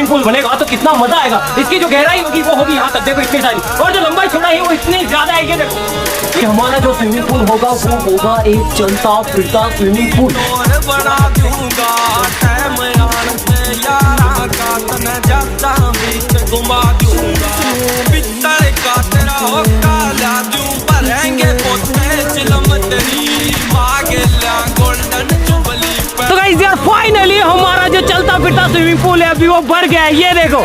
Swimming pool बनेगा तो कितना मजा आएगा। इसकी जो गहराई होगी वो होगी यहाँ तक, देखो इतनी सारी, और जो लंबाई चौड़ाई है वो इतनी ज्यादा है। ये देखो, ये हमारा जो स्विमिंग पूल होगा वो होगा एक चलता फिरता स्विमिंग पूल। तो गाइस यार फाइनली हमारा जो चलता फिरता स्विमिंग पूल है अभी वो भर गया है, ये देखो।